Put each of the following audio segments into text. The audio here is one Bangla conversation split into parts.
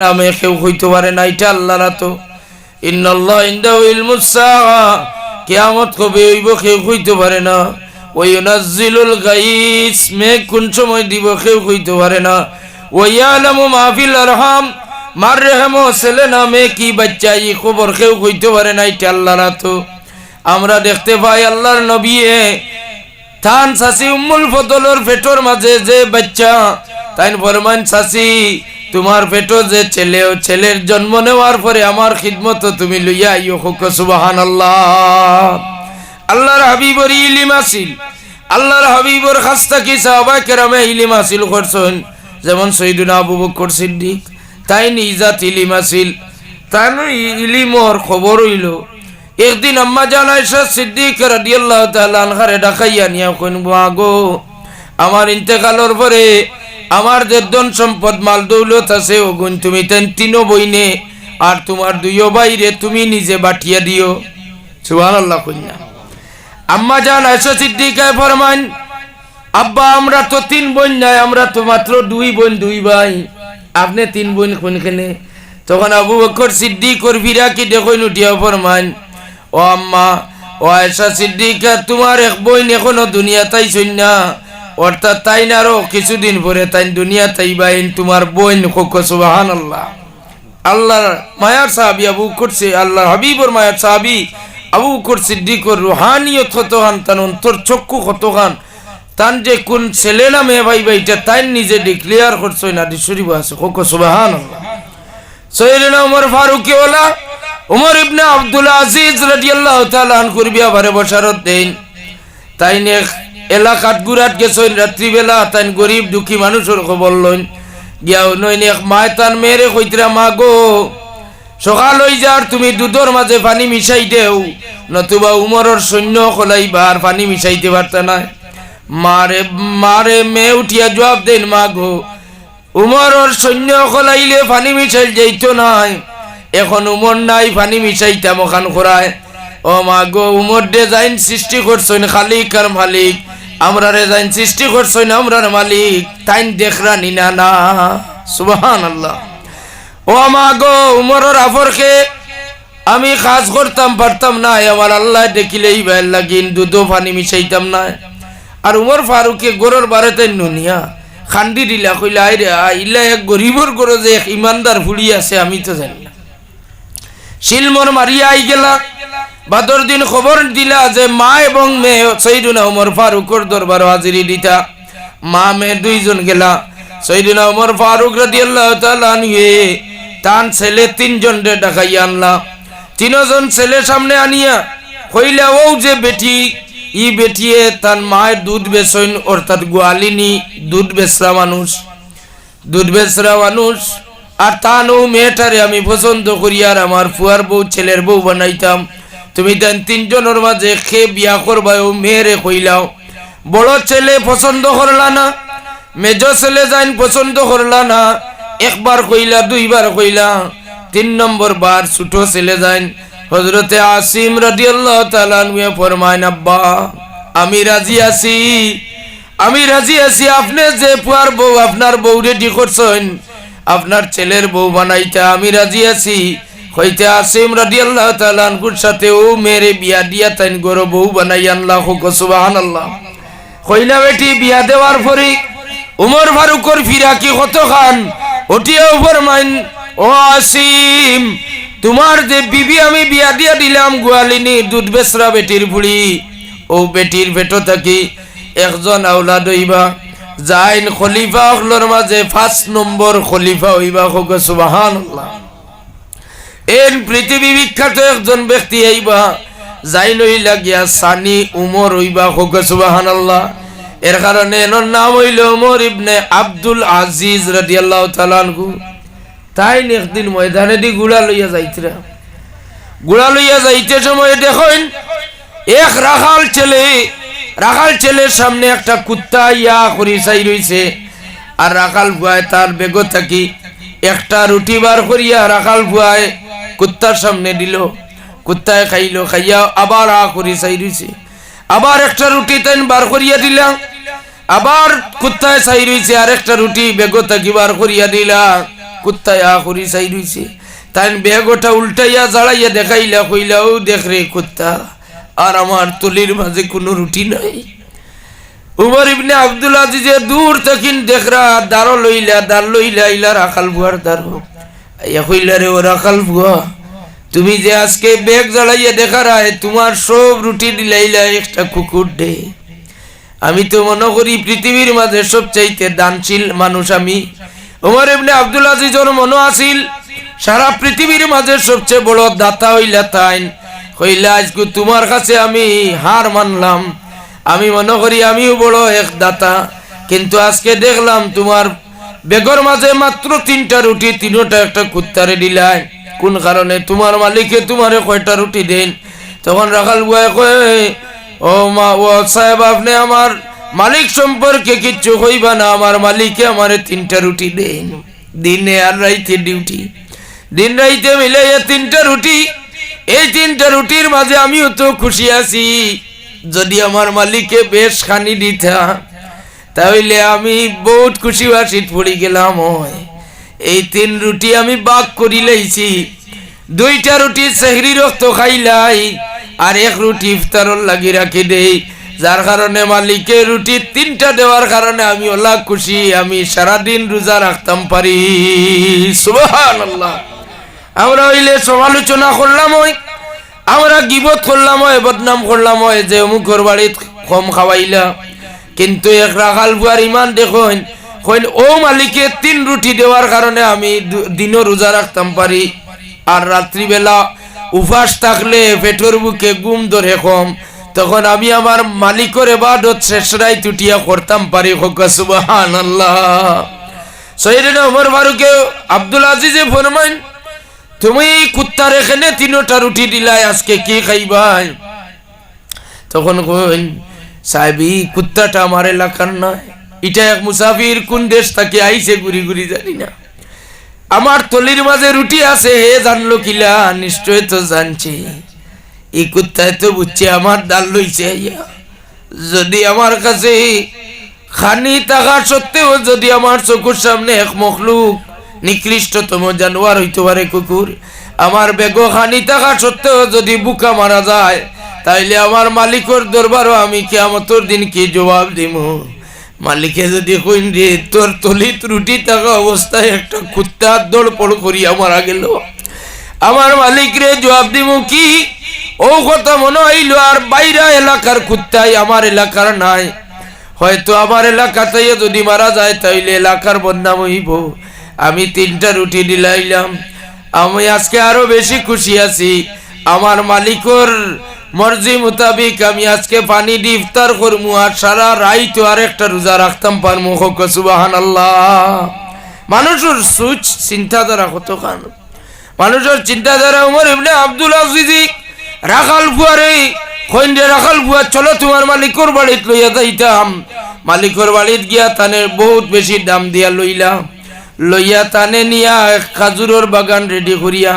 নামে কেউ হইতে পারে না, এটা আল্লাহর তো। ইন্নাল্লাহ ইনদাহু ইলমুস সাআ, কিয়ামত কবে হইব কেউ হইতে পারে না। ওয়া ইউনাজ্জিলুল গাইস, মেঘ কোন সময় দিব কেউ হইতে পারে না। ওয়া ইয়ালামু মা ফিল আরহাম, মার রহমো ছেলে নামে কি বাচ্চা এই খবর কেউ হইতে পারে না, এটা আল্লাহর তো। আমরা দেখতে পাই আল্লাহর নবী থান সাসি উম্মুল ফদলের পেটর মাঝে যে বাচ্চা, তাই ফরমান সাসি তোমার পেটো যে ছেলে, ও ছেলের জন্ম নেওয়ার পরে আমার খিদমত তুমি লইয়া আইও। হোক সুবহানাল্লাহ। আল্লাহর হাবিবর ইলম আসিল, আল্লাহর হাবিবর কাছ থেকে সাহাবায়ে কেরামে ইলম হাসিল করছেন। যেমন সৈয়দনা আবু বকর সিদ্দিক, তাই নিজাত ইলম আসিল, তাই ইলমর খবর হইল। একদিন আম্মা জান আয়েশা সিদ্দিক রাদিয়াল্লাহু তাআলা আনহারে ডাকাইয়া নিয়া কইন, গো আমার ইন্তেকালের পরে আমার যে ধন সম্পদ মাল দৌলত আছে ওগুন তুমি তিনো বইনে আর তোমার দুইও বাইরে তুমি নিজে বাটিয়া দিও। সুবহানাল্লাহ কইনা আম্মা জান আয়েশা সিদ্দিকা ফরমান, আব্বা আমরা তো তিন বোন নাই, আমরা তো মাত্র দুই বোন দুই ভাই, আপনি তিন বোন কোনখানে? তখন আবু বকর সিদ্দিকর ফিরাকি দেখইন উঠিয়া ফরমান, ও আম্মা, ও আয়েশা সিদ্দিকা তোমার এক বোন এখনো দুনিয়া তাইছই না, অর্থাৎ তাই না আরো কিছুদিন পরে তাই দুনিয়া তাইবাইন তোমার বোন। হোক সুবহানাল্লাহ। আল্লাহর মায়ার সাহাবী আবু বকর, আল্লাহর হাবিবর মায়ার সাহাবী আবু বকর সিদ্দিকর রুহানিয়ত কতখান, তার অন্তর চক্ষু কতখান, তান যে কোন ছেলে না মেয়ে ভাইবা এটা তাই নিজে ডিক্লেয়ার করছই না, শরীফ আছে। হোক সুবহানাল্লাহ। সৈয়দনা ওমর ফারুক ওয়ালা ওমর ইবনে আব্দুল আজিজ রাদিয়াল্লাহু তাআলা আনহুর বিয়াবারে বশারত দেন। তাই নে এলাকাত গুরাত গেছেন রাত্রিবেলা, তাই গরিব দুঃখী মানুষের খবর লইন গিয়াও নইন এক মায় তার মেয়েরে কইতরা, মা গো সকাল হই যার তুমি দুধের মাঝে পানি মিশাই দেও, নতুবা উমরের সৈন্য খলাইবার পানি মিশাইতে পারতা না। মারে মারে মেয়ে উঠিয়া জবাব দেন, মা গো উমরের সৈন্য খলাইলে পানি মিশাই যাইতো নাই, এখন উমর নাই পানি মিশাইতাম ওখান খোরায়। ও মা গো উমর ডিজাইন সৃষ্টি করছেন খালিক আর মালিক, আমরা রেজাইন সৃষ্টি করছেন আমরার মালিক, তাই দেখরা নিনা না। সুবহানাল্লাহ। ও মা গো উমরের আফরকে আমি কাজ করতাম পারতাম না, আমার আল্লাহ দেখিলেই ভাই লাগিন দুধও পানি মিশাইতাম না। আর উমর ফারুকে গরুর বারেতে নুনিয়া খান্দি দিলা, কইলা আইরে ইলা এক গরিবর গরু যে এক ইমানদার ফুড়ি আছে আমি তো জানি না। শিলমর মারিয়া আই গেলা, বাদর দিন খবর দিলা যে মা এবং মেয়ে সৈয়দনা ওমর ফারুকর দরবার হাজিরি দিতা। মা মেয়ে দুইজন গেলা, সৈয়দনা ওমর ফারুক রাদিয়াল্লাহু তাআলা আনহু তান ছেলে তিনজন রে ডাকাইয়া আনলা। তিনজন ছেলে সামনে আনিয়া কইলা, ও যে বেটি ই বেটিয়ে তার মায়ের দুধ বেচইন, অর্থাৎ গোয়ালিনী দুধ বেচরা মানুষ, দুধ বেচরা মানুষ। আর তানও মেয়েটারে আমি পছন্দ করি আর আমার ফুয়ার বউ ছেলের বউ বানাইতাম, তুমি দেন তিনজনের মাঝে খে বিয়া করবা। ও মেয়েরে কইলাও, বড় ছেলে পছন্দ করলা না, মেজ ছেলে যাইন পছন্দ করলা না, একবার কইলা দুইবার কইলা, তিন নম্বর বার ছোট ছেলে যাইন হযরতে আসিম রাদিয়াল্লাহু তাআলা আনহু ফরমায়, আব্বা আমি রাজি আছি, আমি রাজি আছি, আপনি যে পুয়ার বউ আপনার বউ রেডি করছেন আপনার ছেলের বউ বানাইতা আমি রাজি আছি। হইতে আসিম রাদিয়াল্লাহু তাআলা আনহুর সাথে ও মেরে বিয়া দিয়া তাইন গরো বউ বানাই আনলা। হোক সুবহানাল্লাহ। কইলা বেটি বিয়া দেওয়ার পরে উমর ফারুকর ফিরাকি কত খান ওটিও ফরমাইন, ও আসিম তোমার যে বিবি আমি বিয়া দিয়া দিলাম গোয়ালিনী দুধ বেচরা বেটির বুড়ি, ও বেটির পেটো থাকি একজন আওলাদ হইবা, যাইন খলিফা হলর মাঝে 5 নম্বর খলিফা হইবা। হোক সুবহানাল্লাহ। এর পৃথিবী বিখ্যাত একজন ব্যক্তি হইবা, যাইন হইলা গিয়া সানি উমর হইবা। হোক সুবহানাল্লাহ। এর কারণে এর নাম হইল উমর ইবনে আব্দুল আজিজ রাদিয়াল্লাহু তাআলা আনহু। তাই একদিন ময়দানে দি গুড়া লইয়া যাইতরা, গুড়া লইয়া যাইতে সময় দেখেন এক রাখাল ছেলের সামনে একটা কুত্তা ইয়া করি চাই রইছে। আর রাখাল ভুয়ায় তার বেগ থাকি একটা রুটি বার করিয়া রাখাল ভুয়ায় কুত্তার সামনে দিল, কুত্তায় খাইলো, খাইয়া আবার আ করি চাই রইছে। আবার একটা রুটি তাই বার করিয়া দিলা, আবার কুত্তায় চাই রইছে, আর একটা রুটি বেগ থাকি বার করিয়া দিলা। কুত্তায় আখুরি চাই রইছে তাই ব্যাগটা উল্টাইয়া জ্বালাইয়া দেখাইলা কইলাও দেখ রে কুত্তা আর আমার তলির মাঝে কোনো রুটি নাই উমর ইবনে আব্দুল আজিজের দূর তখন দেখরা দাঁড়ো লইলা দাঁড় লইলা ইলা রাখাল বুয়ার দাঁড়ো ইয়া কইলা রে ও রাখাল বুয়া তুমি যে আজকে ব্যাগ জ্বালাইয়া দেখা রায় তোমার সব রুটি দিলাইলা একটা কুকুর দে আমি তো মনে করি পৃথিবীর মাঝে সবচাইতে দানশীল মানুষ আমি উমর ইবনে আব্দুল আজিজের মনে আছিল সারা পৃথিবীর মাঝে সবচেয়ে বড় দাতা হইলা তাই কইলা আজকে তোমার কাছে আমি হার মানলাম আমি মনে করি আমিও বড় এক দাতা কিন্তু আজকে দেখলাম তোমার বেগর মাঝে মাত্র 3টা রুটি 3টা একটা কুত্তারে দিলাই কোন কারণে তোমার মালিকে তোমারে কয়টা রুটি দেন তখন রাখাল বুয়া কয় ও মা ও সাহেব আপনি আমার মালিক সম্পর্কে কিচ্ছু কইবা না আমার মালিকে আমারে 3টা রুটি দেন দিনে আর রাইতে ডিউটি দিন রাইতে মিলাইয়া 3টা রুটি এই 3টা রুটির মাঝে আমিও তো খুশি আছি যদি আমার মালিকে বেশ খানি দিতা তাহলে আমি বহুত খুশি বাসিত পড়ে গেলাম এই 3 রুটি আমি ভাগ করি লাইছি 2টা রুটি সেহরি রক্ত খাইলাই আর 1 রুটি ইফতারর লাগি রাখি দেই যার কারণে মালিকে রুটি 3টা দেওয়ার কারণে আমি ওলা খুশি আমি সারা দিন রোজা রাখতাম পারি সুবহানাল্লাহ আমরা হইলে সমালোচনা করলাম আমরা গিবত করলাম বদনাম করলাম যে অমুকর বাড়িত কম খাওয়াইলা কিন্তু এক রাখাল বুয়ার ইমান দেখুন কইন ও মালিকে 3 রুটি দেওয়ার কারণে আমি দিনও রোজা রাখতাম পারি আর রাত্রি বেলা উপাস থাকলে পেটের বুকে ঘুম ধরে কম তখন আমি আমার মালিকের ইবাদত শেষ রাত উঠিয়া করতাম পারি সুবহানাল্লাহ সৈয়দনা ওমর ফারুক আব্দুল আজিজে ফরমান তুমি কুত্তার এখানে 3টা রুটি দিলাই আজকে কি খাইবাই তখন কইন সাহেবী কুত্তাটা আমার এলাকার নয় এটা এক মুসাফির কোন দেশ থেকে আইছে ঘুরি ঘুরি জানি না আমার তলির মাঝে রুটি আছে হে জানলো কিলা নিশ্চয় তো জানছে এই কুত্তায় তো বুঝছে আমার ডাল লইছে যদি আমার কাছে খানি থাকা সত্ত্বেও যদি আমার চোখের সামনে এক মখলুক নিকৃষ্টতম জানোয়ার হইতে পারে কুকুর আমার বেগো খানি থাকা সত্ত্বেও যদি বুকা মারা যায় তাইলে আমার মালিকের দরবারও আমি কিয়ামতের দিন কি জবাব দিব মালিকে যদি কইন রে তোর তলিত রুটি থাকা অবস্থায় একটা কুত্তা দৌড় পড় করিয়া মারা গেল আমার মালিক রে জবাব দিব কি ও কথা মনে হইল আর বাইরা এলাকার কুত্তাই আমার এলাকার নাই হয়তো আমার এলাকাতে যদি মারা যায় তাইলে এলাকার বদনাম হইব আমি 3টা রুটি দিলাইলাম আমি আজকে আরো বেশি খুশি আছি আমার মালিকের মর্জি মোতাবেক আমি আজকে পানি দিয়ে ইফতার করবো আর সারা রাত আর একটা রোজা রাখতাম পারবো সুবহানাল্লাহ মানুষের সুচ চিন্তাধারা কত কান মানুষের চিন্তাধারা উমর ইবনে আব্দুল আজিজ রাখাল বুয়ারে কইন্ডে রাখাল বুয়া চলো তোমার মালিকের বাড়িতে লইয়া যাইতাম মালিকের বাড়িতে গিয়া তানে বহুত বেশি দাম দিয়া লইয়া তানে নিয়া খাজুরের বাগান রেডি করিয়া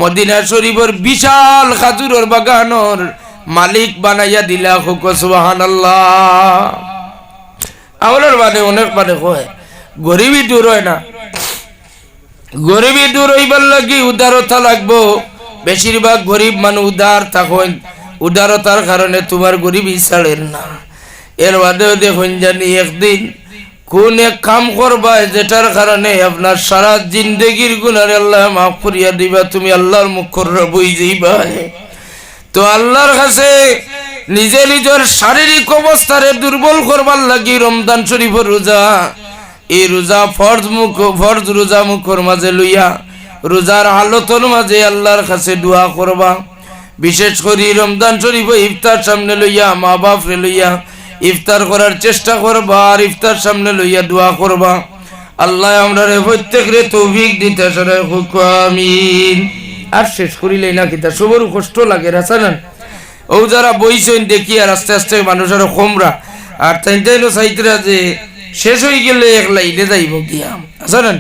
মদিনা শরীফের বিশাল খাজুরের বাগানের মালিক বানাইয়া দিলা সুবহানাল্লাহ আমাদের মানে অনেক মানে কয় গরিবই দূর হয় না গরিবই দূর হইবার লাগি উদারতা লাগবো বেশিরভাগ গরিব মানুষ উদার থাকেন উদারতার কারণে তোমার গরিবই ছাড়েন না এর বাদেও দেখুন জানি একদিন কোন এক কাম করবা যেটার কারণে আপনার সারা জিন্দগির গুনাহ আল্লাহ মাফ করিয়া দিবা তুমি আল্লাহর মুখর বই যাইবা তো আল্লাহর কাছে নিজে নিজের শারীরিক অবস্থারে দুর্বল করবার লাগি রমজান শরীফের রোজা এই রোজা ফরজ রোজা মুখর মাঝে লইয়া রোজার হালতর মাঝে আল্লাহর কাছে দোয়া করবা বিশেষ করে রমজান শরীফ ইফতার সামনে লইয়া মা বাপ রে লইয়া ইফতার করার চেষ্টা করবা আর ইফতার সামনে লইয়া দোয়া করবা আল্লাহ আমরা প্রত্যেকরে তৌফিক দিতে আমিন আর শেষ করিলেই না কিতা সবর কষ্ট লাগে রাসানান ও যারা বইছেন দেখি আর আস্তে আস্তে মানুষের কমরা আর তাইনো চাইতরা যে শেষ হয়ে গেলে এক লাইনে যাইব গিয়া আসানেন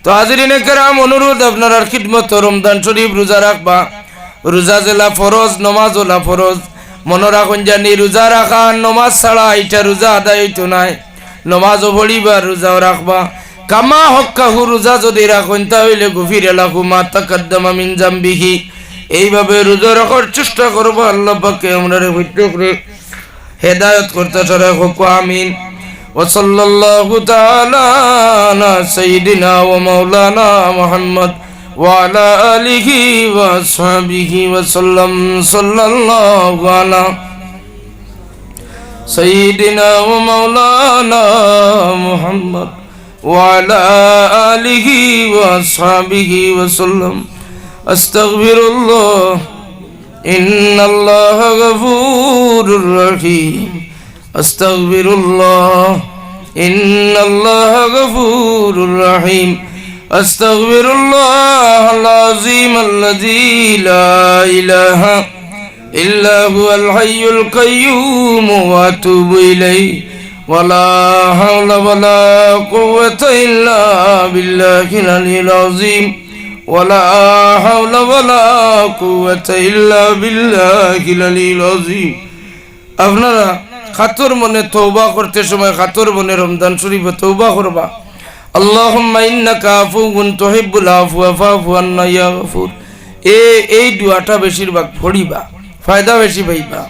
তো হাজিরিনে কেরাম অনুরোধ আপনার আর খিদমত রমজান শরীফ রোজা রাখবা রোজা জেলা ফরজ নমাজ ওলা ফরজ মনে রাখুন জানি রোজা রাখা নমাজ ছাড়া এটা রোজা আদায় হইতো নাই নমাজও পড়িবা রোজাও রাখবা কামা হক্কাহু রোজা যদি রাখেন তাহলে গফিরা লাহু মা তাকাদ্দামা মিন জামবিহি। এইভাবে রোজা রাখার চেষ্টা করব। আল্লাহ পাক আমাদের প্রত্যেককে হেদায়েত করতে সারা হোক, আমিন। ওয়া সাল্লাল্লাহু তাআলা আলা সাইয়্যিদিনা ওয়া মাওলানা মুহাম্মদ ওয়া আলা আলিহি ওয়া আসহাবিহি ওয়া সাল্লাম। সাল্লাল্লাহু আলা সাইয়্যিদিনা ওয়া মাওলানা মুহাম্মদ ওয়া আলা আলিহি ওয়া আসহাবিহি ওয়া সাল্লাম। আস্তাগফিরুল্লাহ ইন্নাল্লাহা গফুরুর রহিম। আস্তাগফিরুল্লাহ ইন্নাল্লাহা গফুরুর রহিম। আস্তাগফিরুল্লাহাল আযীম আল্লাযী লা ইলাহা ইল্লা হুয়াল হাইয়ুল কাইয়্যুম ওয়া আতুবু ইলাইহি ওয়া লা হাওলা ওয়া লা কুওয়াতা ইল্লা বিল্লাহিল আলিয়্যিল আযীম ওয়া লা হাওলা ওয়া লা কুওয়াতা ইল্লা বিল্লাহিল আলিয়্যিল আযীম। আপনারা খাতর মনে তওবা করতে সময় খাতর মনে রমজান শরীফে তওবা করবা। আল্লাহুম্মা ইন্নাকা আফুউন তুহিব্বুল আফওয়া ফাফু আন্না ইয়া গফুর। এই দোয়াটা বেশিরভাগ পড়িবা, ফায়দা বেশি পাইবা।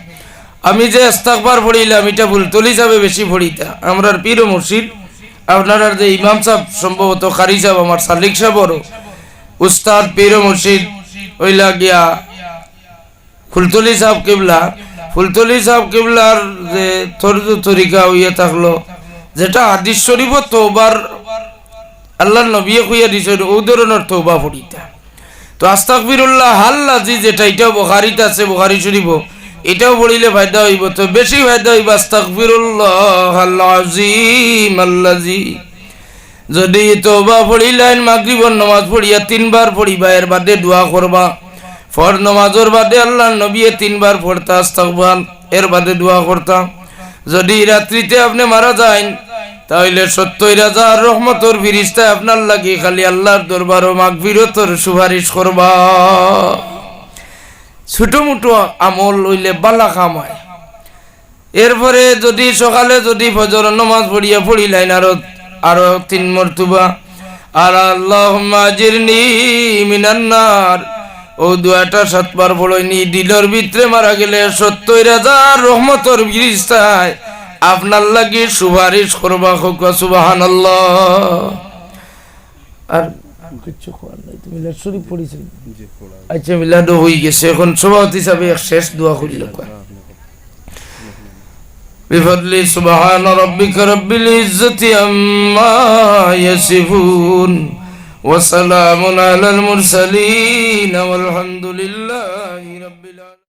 আমি যে ইস্তিগফার পড়িলাম এটা ভুলতলি যাবে বেশি পড়িতা। আমরার পীর মুর্শিদ আপনারা যে ইমাম সাহেব সম্ভবত কারি সাহেব আমার সালিক সাহেব বড় উস্তাদ পীর মুর্শিদ ওইলা গিয়া ফুলতলি সাহেব কিবলা, ফুলতলি সাহেব কিবলার যে তরিকা হইয়া থাকলো যেটা হাদিস শরীফ তওবার আল্লাহর নবী কইয়া দিছে ও ধরনের তওবা পড়িতা। তো আস্তাগফিরুল্লাহ আল্লাযী যেটা এটা বুখারীতে আছে, বুখারী শরীফ এটাও পড়িলে ফায়দা হইব। তো বেশি ফায়দা হইব আস্তাগফিরুল্লাহাল আযীম আল্লাযী। যদি তওবা পড়িলেন মাগরিবের নামাজ পড়িয়া 3 বার পড়িবা, এর বাদে দোয়া করবা। ফর নামাজের বাদে আল্লাহর নবী 3 বার পড়তা আস্তাগফার, এর বাদে দোয়া করতা। যদি রাত্রিতে আপনি মারা যান তাহলে 70,000 রহমতের ফেরেশতা আপনার লাগি খালি আল্লাহর দরবারে মাগফিরতের সুপারিশ করবা। ছোট মোটো আমল হইলে বালা কামায়। এরপরে যদি সকালে যদি ফজর নামাজ পড়িয়া পড়িলেন আরো 3 মর্তবা আর আল্লাহুম্মা আজিরনি মিনান নার, ও দোয়াটা 7 বার পড়ইনি দিলের ভিতরে মারা গেলে 70,000 রহমতের ফেরেশতায় আপনার লাগি সুপারিশ করবা। সুবহানাল্লাহ। আর কিছু কোয়ার নাই। তুমি মিলাদ শরীফ পড়িছেন? আচ্ছা মিলাদও হই গেছে। এখন সভাপতি হিসাবে এক শেষ দোয়া করিল বিফadli সুবহান রাব্বিকা রাব্বিল ইজ্জাতি আম্মা ইয়াসিফুন ওয়া সালামুন আলাল মুরসালিন ওয়াল হামদুলিল্লাহি রাব্বিল আলামিন।